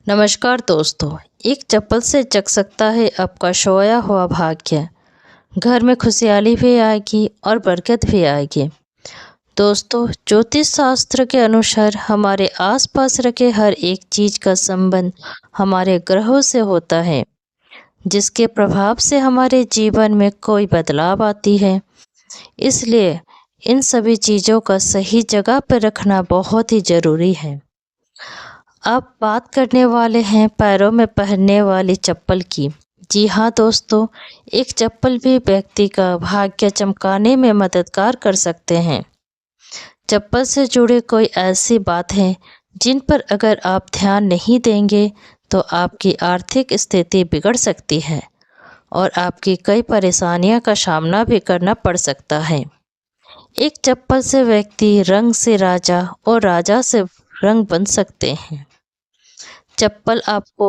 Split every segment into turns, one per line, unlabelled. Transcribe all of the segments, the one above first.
नमस्कार दोस्तों। एक चप्पल से जग सकता है आपका सोया हुआ भाग्य। घर में खुशहाली भी आएगी और बरकत भी आएगी। दोस्तों, ज्योतिष शास्त्र के अनुसार हमारे आसपास रखे हर एक चीज का संबंध हमारे ग्रहों से होता है, जिसके प्रभाव से हमारे जीवन में कोई बदलाव आती है। इसलिए इन सभी चीजों का सही जगह पर रखना बहुत ही जरूरी है। अब बात करने वाले हैं पैरों में पहनने वाली चप्पल की। जी हाँ दोस्तों, एक चप्पल भी व्यक्ति का भाग्य चमकाने में मददगार कर सकते हैं। चप्पल से जुड़े कोई ऐसी बात है जिन पर अगर आप ध्यान नहीं देंगे तो आपकी आर्थिक स्थिति बिगड़ सकती है और आपकी कई परेशानियों का सामना भी करना पड़ सकता है। एक चप्पल से व्यक्ति रंग से राजा और राजा से रंग बन सकते हैं। चप्पल आपको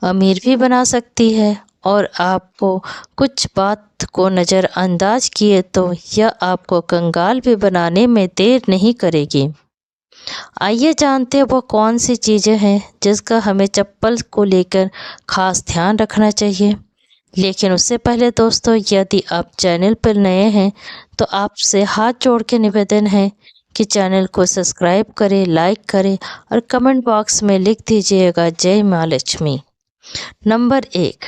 अमीर भी बना सकती है और आपको कुछ बात को नज़रअंदाज किए तो यह आपको कंगाल भी बनाने में देर नहीं करेगी। आइए जानते हैं वो कौन सी चीज़ें हैं जिसका हमें चप्पल को लेकर खास ध्यान रखना चाहिए। लेकिन उससे पहले दोस्तों, यदि आप चैनल पर नए हैं तो आपसे हाथ जोड़ के निवेदन है कि चैनल को सब्सक्राइब करें, लाइक करें और कमेंट बॉक्स में लिख दीजिएगा जय माँ लक्ष्मी। नंबर 1,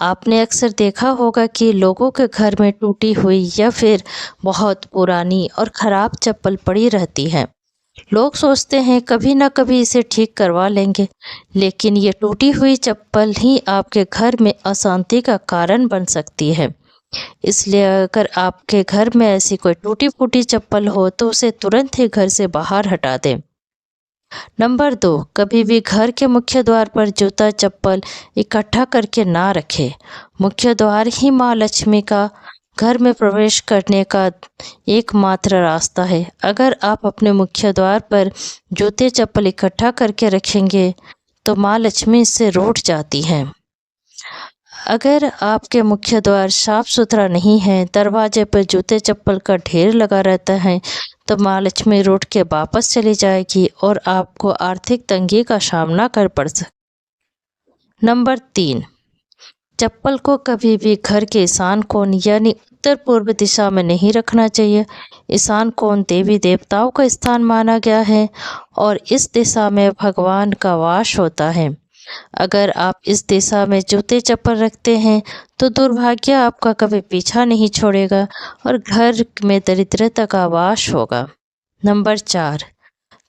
आपने अक्सर देखा होगा कि लोगों के घर में टूटी हुई या फिर बहुत पुरानी और ख़राब चप्पल पड़ी रहती है। लोग सोचते हैं कभी ना कभी इसे ठीक करवा लेंगे, लेकिन ये टूटी हुई चप्पल ही आपके घर में अशांति का कारण बन सकती है। इसलिए अगर आपके घर में ऐसी कोई टूटी फूटी चप्पल हो तो उसे तुरंत ही घर से बाहर हटा दें। नंबर 2, कभी भी घर के मुख्य द्वार पर जूता चप्पल इकट्ठा करके ना रखें। मुख्य द्वार ही माँ लक्ष्मी का घर में प्रवेश करने का एकमात्र रास्ता है। अगर आप अपने मुख्य द्वार पर जूते चप्पल इकट्ठा करके रखेंगे तो माँ लक्ष्मी इससे रूठ जाती हैं। अगर आपके मुख्य द्वार साफ सुथरा नहीं है, दरवाजे पर जूते चप्पल का ढेर लगा रहता है, तो माँ लक्ष्मी रूठ के वापस चली जाएगी और आपको आर्थिक तंगी का सामना कर पड़ सकता। नंबर 3, चप्पल को कभी भी घर के ईशान कोण यानी उत्तर पूर्व दिशा में नहीं रखना चाहिए। ईशान कोण देवी देवताओं का स्थान माना गया है और इस दिशा में भगवान का वास होता है। अगर आप इस दिशा में जूते चप्पल रखते हैं तो दुर्भाग्य आपका कभी पीछा नहीं छोड़ेगा और घर में दरिद्रता का वास होगा। नंबर 4,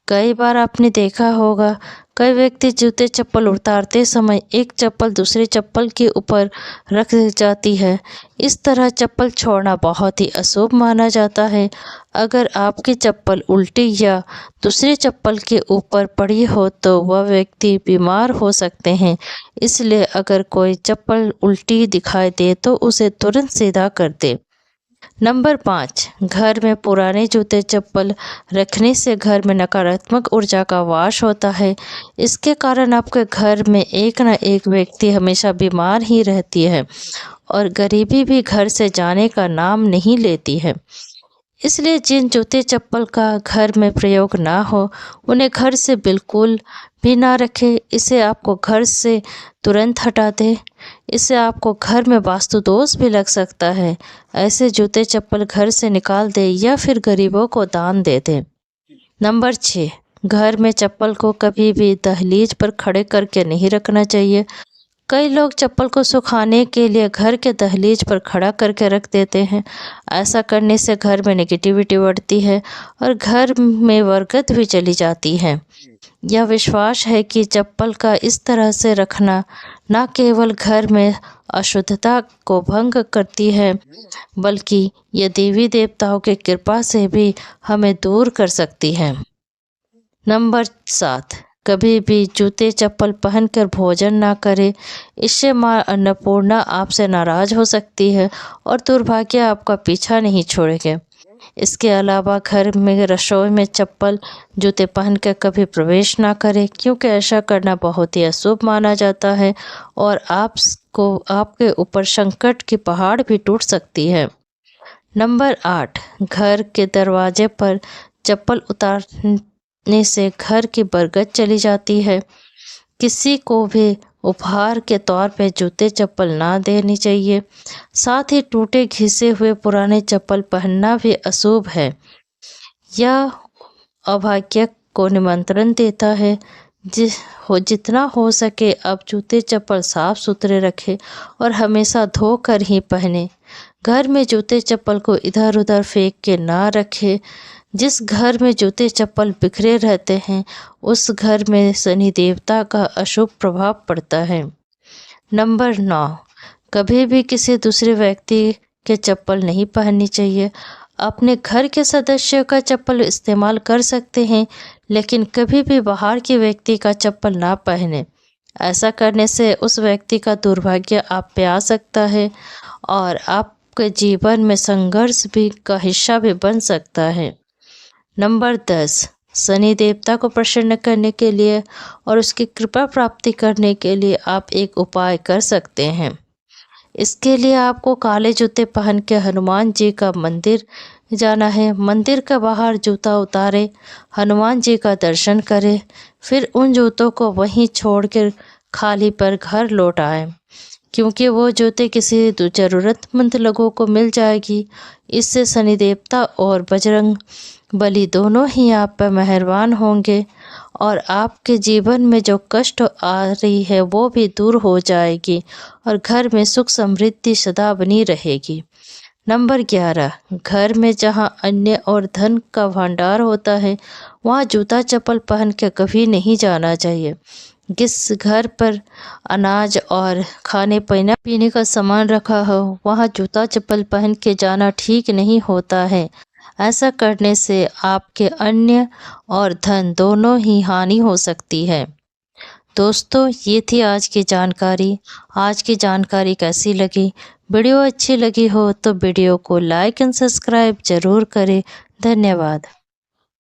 कई बार आपने देखा होगा कई व्यक्ति जूते चप्पल उतारते समय एक चप्पल दूसरी चप्पल के ऊपर रख जाती है। इस तरह चप्पल छोड़ना बहुत ही अशुभ माना जाता है। अगर आपकी चप्पल उल्टी या दूसरी चप्पल के ऊपर पड़ी हो तो वह व्यक्ति बीमार हो सकते हैं। इसलिए अगर कोई चप्पल उल्टी दिखाई दे तो उसे तुरंत सीधा कर दे। नंबर 5, घर में पुराने जूते चप्पल रखने से घर में नकारात्मक ऊर्जा का वास होता है। इसके कारण आपके घर में एक न एक व्यक्ति हमेशा बीमार ही रहती है और गरीबी भी घर से जाने का नाम नहीं लेती है। इसलिए जिन जूते चप्पल का घर में प्रयोग ना हो उन्हें घर से बिल्कुल भी ना रखें। इसे आपको घर से तुरंत हटा दें। इससे आपको घर में वास्तु दोष भी लग सकता है। ऐसे जूते चप्पल घर से निकाल दें या फिर गरीबों को दान दे दें। नंबर 6, घर में चप्पल को कभी भी दहलीज पर खड़े करके नहीं रखना चाहिए। कई लोग चप्पल को सुखाने के लिए घर के दहलीज पर खड़ा करके रख देते हैं। ऐसा करने से घर में नेगेटिविटी बढ़ती है और घर में बरकत भी चली जाती है। यह विश्वास है कि चप्पल का इस तरह से रखना न केवल घर में अशुद्धता को भंग करती है, बल्कि यह देवी देवताओं की कृपा से भी हमें दूर कर सकती है। नंबर 7, कभी भी जूते चप्पल पहनकर भोजन ना करें। इससे माँ अन्नपूर्णा आपसे नाराज हो सकती है और दुर्भाग्य आपका पीछा नहीं छोड़ेंगे। इसके अलावा घर में रसोई में चप्पल जूते पहनकर कभी प्रवेश ना करें, क्योंकि ऐसा करना बहुत ही अशुभ माना जाता है और आपके ऊपर संकट की पहाड़ भी टूट सकती है। नंबर 8, घर के दरवाजे पर चप्पल उतारने से घर की बरकत चली जाती है। किसी को भी उपहार के तौर पे जूते चप्पल ना देनी चाहिए। साथ ही टूटे घिसे हुए पुराने चप्पल पहनना भी अशुभ है। यह अभाग्य को निमंत्रण देता है। जितना हो सके आप जूते चप्पल साफ सुथरे रखें और हमेशा धोकर ही पहने। घर में जूते चप्पल को इधर उधर फेंक के ना रखें। जिस घर में जूते चप्पल बिखरे रहते हैं उस घर में शनि देवता का अशुभ प्रभाव पड़ता है। नंबर 9, कभी भी किसी दूसरे व्यक्ति के चप्पल नहीं पहननी चाहिए। अपने घर के सदस्यों का चप्पल इस्तेमाल कर सकते हैं, लेकिन कभी भी बाहर के व्यक्ति का चप्पल ना पहने। ऐसा करने से उस व्यक्ति का दुर्भाग्य आप पे आ सकता है और आपके जीवन में संघर्ष भी का हिस्सा भी बन सकता है। नंबर 10, शनि देवता को प्रसन्न करने के लिए और उसकी कृपा प्राप्ति करने के लिए आप एक उपाय कर सकते हैं। इसके लिए आपको काले जूते पहन के हनुमान जी का मंदिर जाना है। मंदिर के बाहर जूता उतारे, हनुमान जी का दर्शन करें, फिर उन जूतों को वहीं छोड़कर खाली पर घर लौट आए, क्योंकि वो जूते किसी ज़रूरतमंद लोगों को मिल जाएगी। इससे शनि देवता और बजरंग बली दोनों ही आप पर मेहरबान होंगे और आपके जीवन में जो कष्ट आ रही है वो भी दूर हो जाएगी और घर में सुख समृद्धि सदा बनी रहेगी। नंबर 11, घर में जहां अन्न और धन का भंडार होता है वहां जूता चप्पल पहन के कभी नहीं जाना चाहिए। जिस घर पर अनाज और खाने पीने का सामान रखा हो वहां जूता चप्पल पहन के जाना ठीक नहीं होता है। ऐसा करने से आपके अन्न और धन दोनों ही हानि हो सकती है। दोस्तों, ये थी आज की जानकारी। आज की जानकारी कैसी लगी? वीडियो अच्छी लगी हो तो वीडियो को लाइक एंड सब्सक्राइब ज़रूर करें। धन्यवाद।